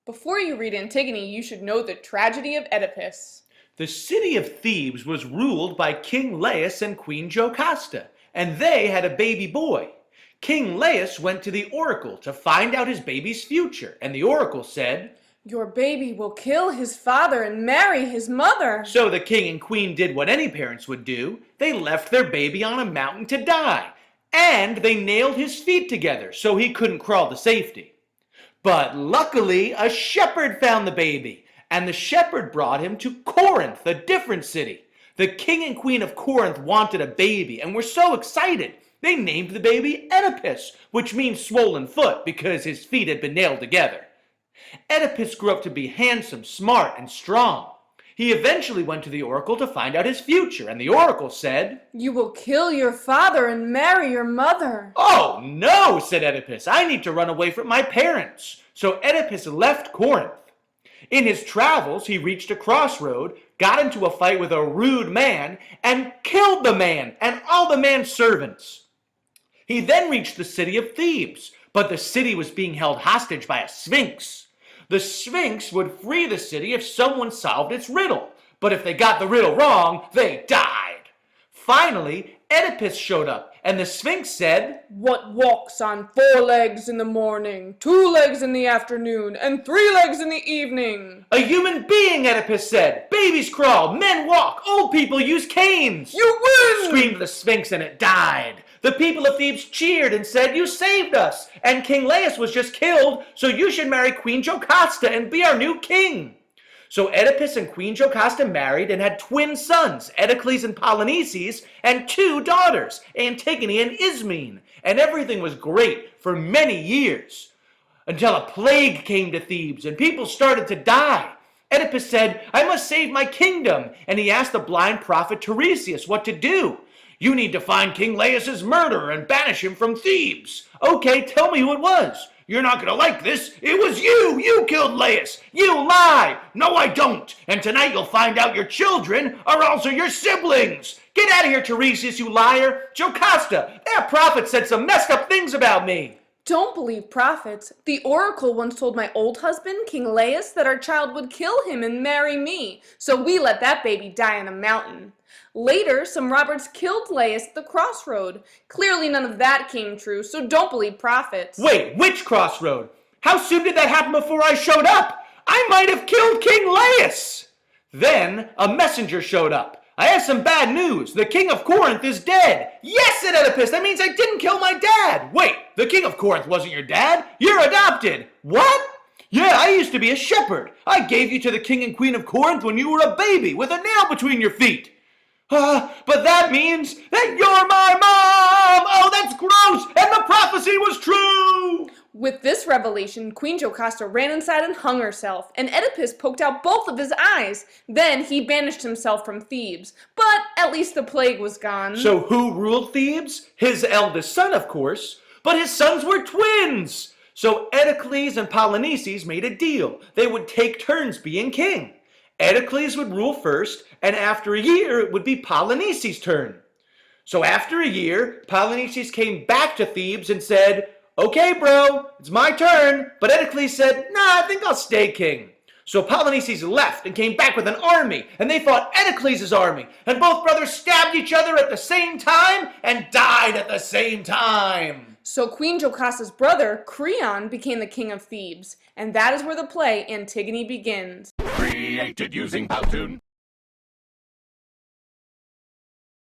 Before you read Antigone, you should know the tragedy of Oedipus. The city of Thebes was ruled by King Laius and Queen Jocasta, and they had a baby boy. King Laius went to the oracle to find out his baby's future, and the oracle said, "Your baby will kill his father and marry his mother." So the king and queen did what any parents would do. They left their baby on a mountain to die, and they nailed his feet together so he couldn't crawl to safety. But luckily, a shepherd found the baby, and the shepherd brought him to Corinth, a different city. The king and queen of Corinth wanted a baby and were so excited. They named the baby Oedipus, which means swollen foot because his feet had been nailed together. Oedipus grew up to be handsome, smart, and strong. He eventually went to the oracle to find out his future, and the oracle said, "You will kill your father and marry your mother." "Oh no," said Oedipus, "I need to run away from my parents." So Oedipus left Corinth. In his travels, he reached a crossroad, got into a fight with a rude man, and killed the man and all the man's servants. He then reached the city of Thebes, but the city was being held hostage by a sphinx. The sphinx would free the city if someone solved its riddle, but if they got the riddle wrong, they died. Finally, Oedipus showed up, and the sphinx said, "What walks on 4 legs in the morning, 2 legs in the afternoon, and 3 legs in the evening?" "A human being," Oedipus said. "Babies crawl, men walk, old people use canes." "You win!" screamed the sphinx, and it died. The people of Thebes cheered and said, "You saved us, and King Laius was just killed, so you should marry Queen Jocasta and be our new king." So Oedipus and Queen Jocasta married and had twin sons, Oedicles and Polynices, and 2 daughters, Antigone and Ismene. And everything was great for many years, until a plague came to Thebes and people started to die. Oedipus said, "I must save my kingdom," and he asked the blind prophet Tiresias what to do. "You need to find King Laius' murderer and banish him from Thebes." "Okay, tell me who it was." "You're not going to like this. It was you. You killed Laius. You lie." "No, I don't. And tonight you'll find out your children are also your siblings." "Get out of here, Tiresias, you liar." "Jocasta, that prophet said some messed up things about me." "Don't believe prophets. The oracle once told my old husband, King Laius, that our child would kill him and marry me, so we let that baby die on a mountain. Later, some robbers killed Laius at the crossroad. Clearly none of that came true, so don't believe prophets." "Wait, which crossroad? How soon did that happen before I showed up? I might have killed King Laius." Then a messenger showed up. "I have some bad news. The king of Corinth is dead." "Yes," said Oedipus, "that means I didn't kill my dad." "Wait, the king of Corinth wasn't your dad? You're adopted." "What?" "Yeah, I used to be a shepherd. I gave you to the king and queen of Corinth when you were a baby with a nail between your feet." But that means that you're my mom!" "Oh, that's gross! And the prophecy was true!" With this revelation, Queen Jocasta ran inside and hung herself, and Oedipus poked out both of his eyes. Then he banished himself from Thebes, but at least the plague was gone. So who ruled Thebes? His eldest son, of course. But his sons were twins! So Oedicles and Polynices made a deal. They would take turns being king. Oedicles would rule first, and after a year, it would be Polynices' turn. So after a year, Polynices came back to Thebes and said, "Okay, bro, it's my turn." But Oedicles said, "Nah, I think I'll stay king." So Polynices left and came back with an army, and they fought Oedicles' army, and both brothers stabbed each other at the same time and died at the same time. So Queen Jocasta's brother, Creon, became the king of Thebes, and that is where the play Antigone begins. Created using Powtoon.